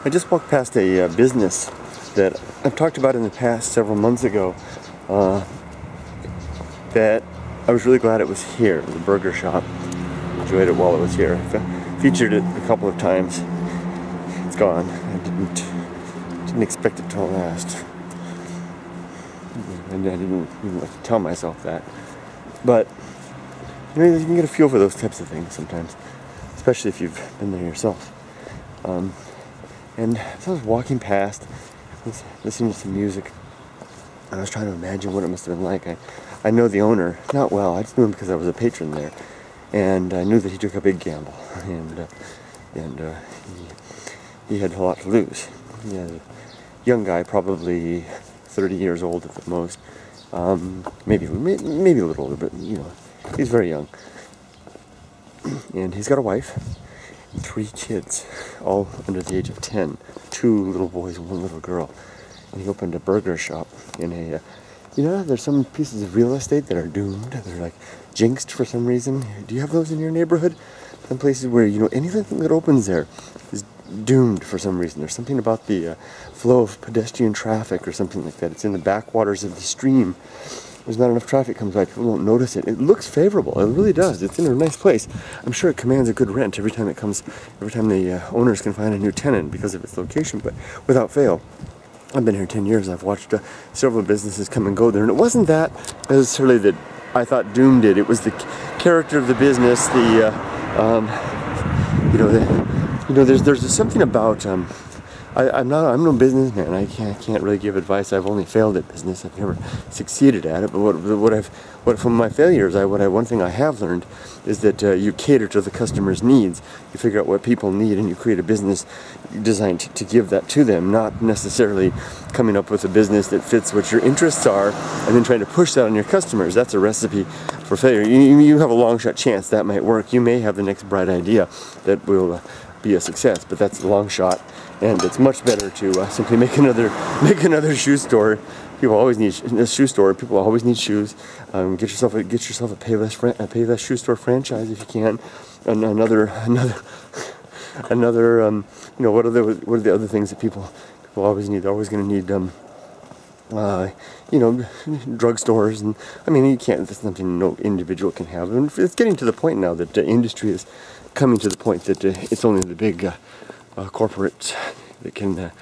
I just walked past a business that I've talked about in the past several months ago that I was really glad it was here. It was a burger shop. Enjoyed it while it was here. Featured it a couple of times. It's gone. I didn't expect it to last. And I didn't even like to tell myself that. But you know, you can get a feel for those types of things sometimes, especially if you've been there yourself. And as I was walking past, listening to some music, I was trying to imagine what it must have been like. I know the owner, not well, I just knew him because I was a patron there. And I knew that he took a big gamble, and he had a lot to lose. He had a young guy, probably 30 years old at the most, maybe a little older, but you know, he's very young. And he's got a wife and 3 kids, all under the age of 10, 2 little boys and 1 little girl. And he opened a burger shop in a, you know, there's some pieces of real estate that are doomed. They're like jinxed for some reason. Do you have those in your neighborhood? Some places where, you know, anything that opens there is doomed for some reason. There's something about the flow of pedestrian traffic or something like that. It's in the backwaters of the stream. There's not enough traffic comes by. People don't notice it. It looks favorable. It really does. It's in a nice place. I'm sure it commands a good rent every time the owners can find a new tenant because of its location, but without fail. I've been here 10 years. I've watched several businesses come and go there, and it wasn't that necessarily that I thought doomed it. It was the character of the business. There's something about. I'm no businessman. I can't really give advice. I've only failed at business. I've never succeeded at it. But what from my failures, one thing I have learned is that you cater to the customer's needs. You figure out what people need, and you create a business designed to give that to them. Not necessarily coming up with a business that fits what your interests are, and then trying to push that on your customers. That's a recipe for failure. You have a long shot chance that might work. You may have the next bright idea that will be a success, but that's a long shot. And it's much better to simply make another shoe store. People always need a shoe store. People always need shoes. Get yourself a Payless shoe store franchise if you can. And another. You know, what are the other things that people always need? They're always going to need you know, drugstores, and I mean, you can't. That's something no individual can have. And it's getting to the point now that the industry is coming to the point that it's only the big corporates that can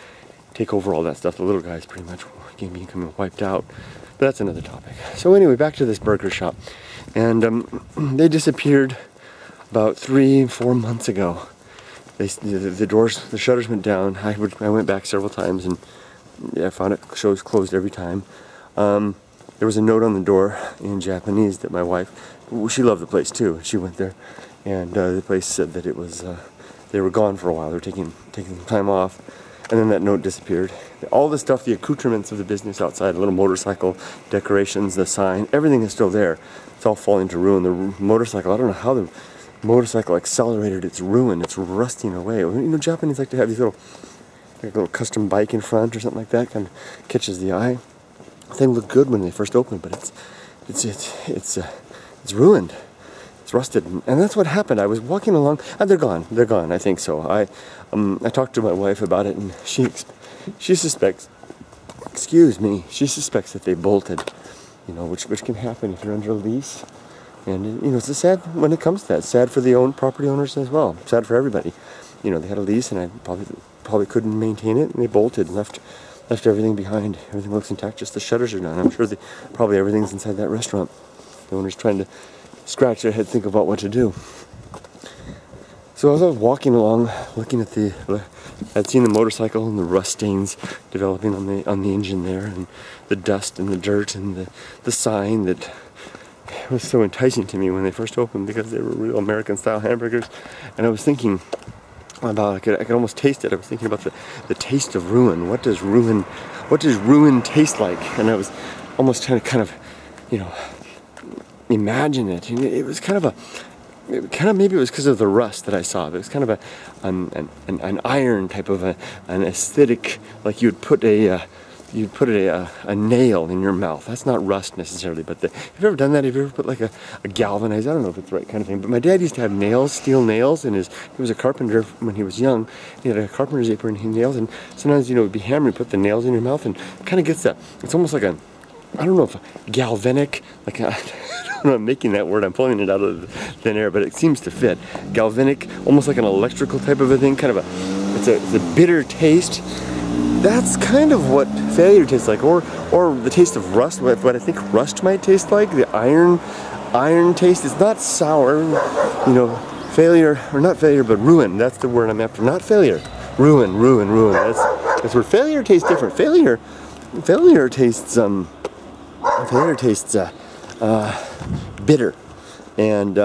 take over all that stuff. The little guys pretty much becoming wiped out. But that's another topic. So anyway, back to this burger shop, and they disappeared about 3-4 months ago. The shutters went down. I went back several times, and I found it closed every time. There was a note on the door in Japanese that my wife, she loved the place too. She went there, and the place said that it was they were gone for a while. They were taking some time off, and then that note disappeared. All the stuff, the accoutrements of the business outside, a little motorcycle, decorations, the sign, everything is still there. It's all falling to ruin. The motorcycle, I don't know how the motorcycle accelerated its ruin. It's rusting away. You know, Japanese like to have these little custom bike in front or something like that. Kind of catches the eye. The thing looked good when they first opened, but it's ruined. It's rusted, and that's what happened. I was walking along, and they're gone. I think so. I talked to my wife about it, and she suspects. Excuse me. She suspects that they bolted. You know, which can happen if you're under a lease. And you know, it's sad when it comes to that. It's sad for the property owners as well. Sad for everybody. You know, they had a lease, and I probably couldn't maintain it, and they bolted and left everything behind. Everything looks intact. Just the shutters are down. I'm sure probably everything's inside that restaurant. The owner's trying to scratch their head, think about what to do. So as I was walking along, looking at I'd seen the motorcycle and the rust stains developing on the engine there, and the dust and the dirt and the sign that was so enticing to me when they first opened because they were real American style hamburgers. And I was thinking about, I could almost taste it. I was thinking about the taste of ruin. What does ruin taste like? And I was almost trying to kind of, you know, imagine it. And it was maybe it was because of the rust that I saw. It was kind of an iron type of an aesthetic, like you would put a you put a nail in your mouth. That's not rust necessarily, but have you ever done that? Have you ever put like a galvanized, I don't know if it's the right kind of thing, but my dad used to have nails, steel nails, and he was a carpenter when he was young. He had a carpenter's apron and nails, and sometimes, you know, it'd be hammered, put the nails in your mouth, and kind of gets that, it's almost like I don't know if galvanic, like I don't know, I'm making that word, I'm pulling it out of the thin air, but it seems to fit. Galvanic, almost like an electrical type of a thing, kind of it's a bitter taste. That's kind of what failure tastes like, or the taste of rust, what I think rust might taste like, the iron taste. It's not sour, you know, failure, or not failure, but ruin, that's the word I'm after, not failure. Ruin, that's where failure tastes different. Failure tastes, bitter, and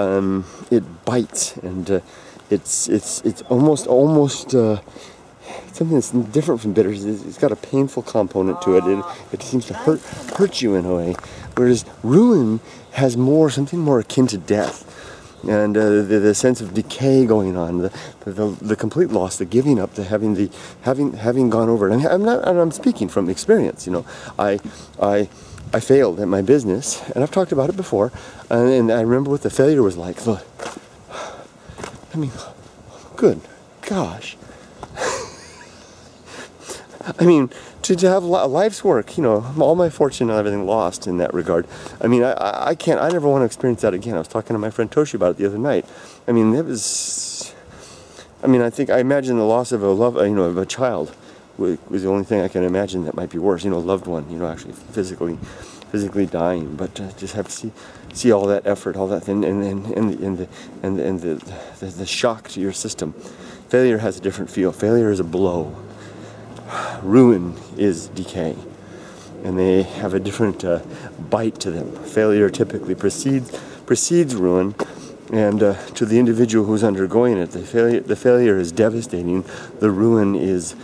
it bites, and it's almost something that's different from bitter. It's got a painful component to it. It seems to hurt you in a way, whereas ruin has something more akin to death, and the sense of decay going on, the complete loss, the giving up, the having gone over it. And I'm speaking from experience. You know, I failed at my business, and I've talked about it before, and I remember what the failure was like. Look, I mean, good gosh. I mean, to have life's work, you know, all my fortune and everything lost in that regard. I mean, I never want to experience that again. I was talking to my friend Toshi about it the other night. I mean, I imagine the loss of of a child was the only thing I can imagine that might be worse. You know, a loved one, you know, actually physically dying. But just have to see all that effort, all that, and the shock to your system. Failure has a different feel. Failure is a blow. Ruin is decay, and they have a different bite to them. Failure typically precedes ruin, and to the individual who's undergoing it, the failure is devastating. The ruin is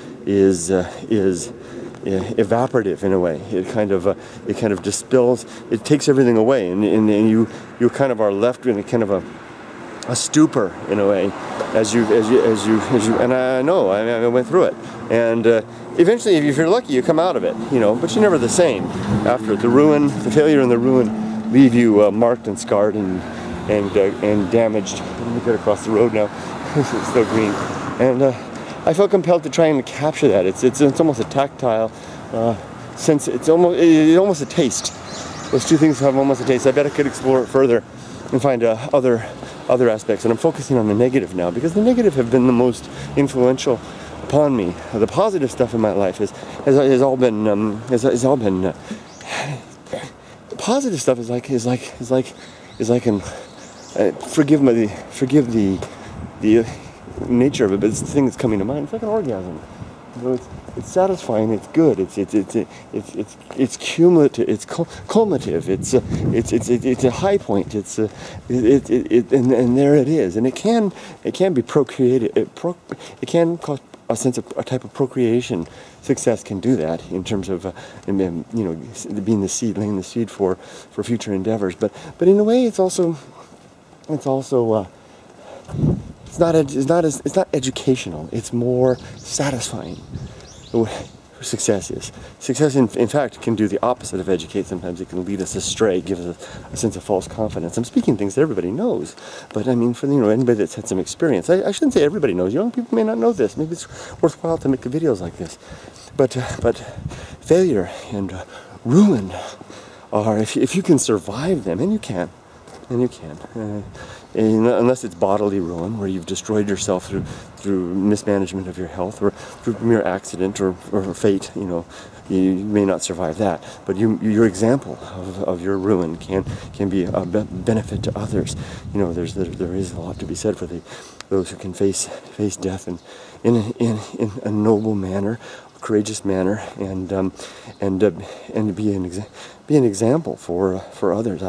evaporative in a way. It kind of dispels. It takes everything away, and you kind of are left in a kind of a stupor in a way, as you and I know I went through it, and eventually, if you're lucky, you come out of it, you know, but you're never the same after it. The failure and the ruin leave you marked and scarred and damaged. Let me get across the road now. It's still green, and I felt compelled to try and capture that. It's almost a tactile sense. It's almost a taste. Those two things have almost a taste. I bet I could explore it further and find other aspects, and I'm focusing on the negative now, because the negative have been the most influential upon me. The positive stuff in my life has all been positive stuff is like an forgive the nature of it, but it's the thing that's coming to mind. It's like an orgasm. You know, it's satisfying. It's good. It's cumulative. It's cumulative. It's a high point. And there it is. And it can be procreated. It can cause a type of procreation. Success can do that in terms of being the seed, laying the seed for future endeavors. But in a way, it's not educational. It's more satisfying. Success is. Success, in fact, can do the opposite of educate. Sometimes it can lead us astray, give us a sense of false confidence. I'm speaking things that everybody knows, but I mean, for anybody that's had some experience, I shouldn't say everybody knows. Young people may not know this. Maybe it's worthwhile to make videos like this. But failure and ruin are, if you can survive them, and you can. Unless it's bodily ruin, where you've destroyed yourself through mismanagement of your health, or through mere accident or fate, you may not survive that. But your example of your ruin can be a benefit to others. There is a lot to be said for those who can face death in a noble manner, a courageous manner, and be an example for others.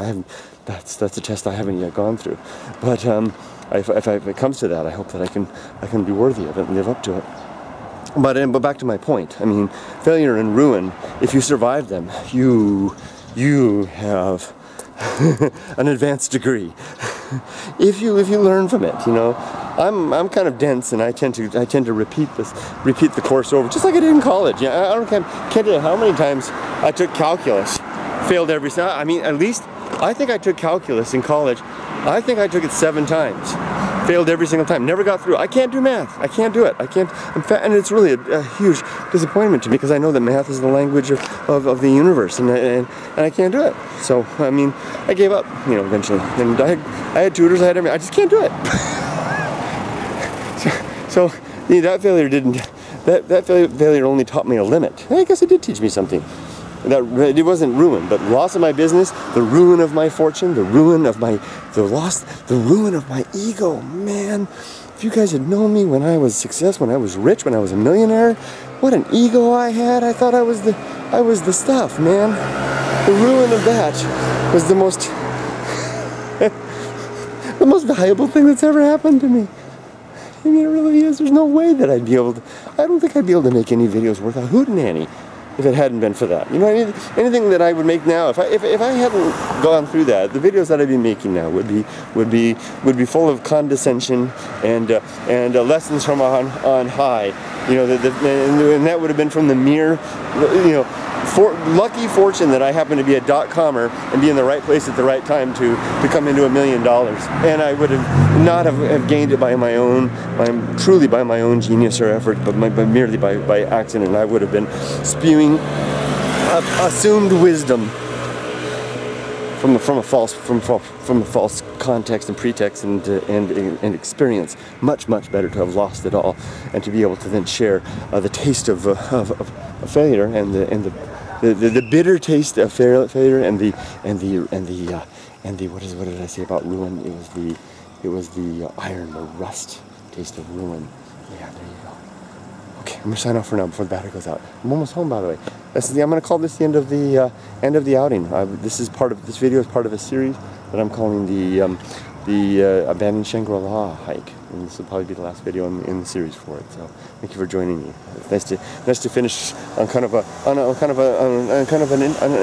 That's a test I haven't yet gone through, but if it comes to that, I hope that I can be worthy of it and live up to it. But back to my point. I mean, failure and ruin, if you survive them, you have an advanced degree. If you learn from it, I'm kind of dense, and I tend to repeat the course over, just like I did in college. Yeah, can't tell you how many times I took calculus, failed every time. I mean, at least I think I took calculus in college. I think I took it 7 times. Failed every single time. Never got through. I can't do math. I can't do it. I can't. And it's really a huge disappointment to me, because I know that math is the language of the universe, and I can't do it. So I mean, I gave up. You know, eventually. And I had tutors. I had everything. I just can't do it. so that failure didn't. That failure only taught me a limit. I guess it did teach me something. That it wasn't ruin, but loss of my business, the ruin of my fortune, the ruin of my ego. Man, if you guys had known me when I was successful, when I was rich, when I was a millionaire, what an ego I had. I thought I was the stuff, man. The ruin of that was the most the most valuable thing that's ever happened to me. I mean, it really is. There's no way that I'd be able to. I don't think I'd be able to make any videos worth a hootenanny if it hadn't been for that. You know, anything that I would make now, if I hadn't gone through that, the videos that I'd be making now would be full of condescension and lessons from on high. You know, and that would have been from the mere, you know, lucky fortune that I happen to be a .comer and be in the right place at the right time to come into $1 million. And I would have not have gained it truly by my own genius or effort, but merely by accident. I would have been spewing assumed wisdom from a false context and pretext and experience. Much better to have lost it all, and to be able to then share the taste of failure and the bitter taste of failure and the what did I say about ruin? It was the iron, the rust taste of ruin. Yeah, there you go. Okay, I'm gonna sign off for now before the battery goes out. I'm almost home, by the way. I'm gonna call this the end of the outing. This video is part of a series that I'm calling the Abandoned Shangri-La hike, and this will probably be the last video in the series for it. So thank you for joining me. Nice to finish on kind of an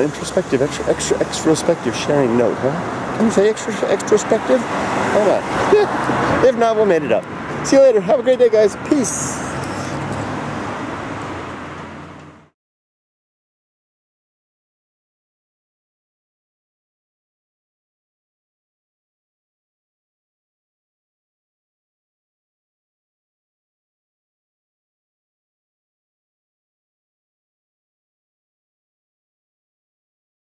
introspective, extrospective sharing note, huh? Can you say extrospective? Why not? If not, we'll made it up. See you later. Have a great day, guys. Peace.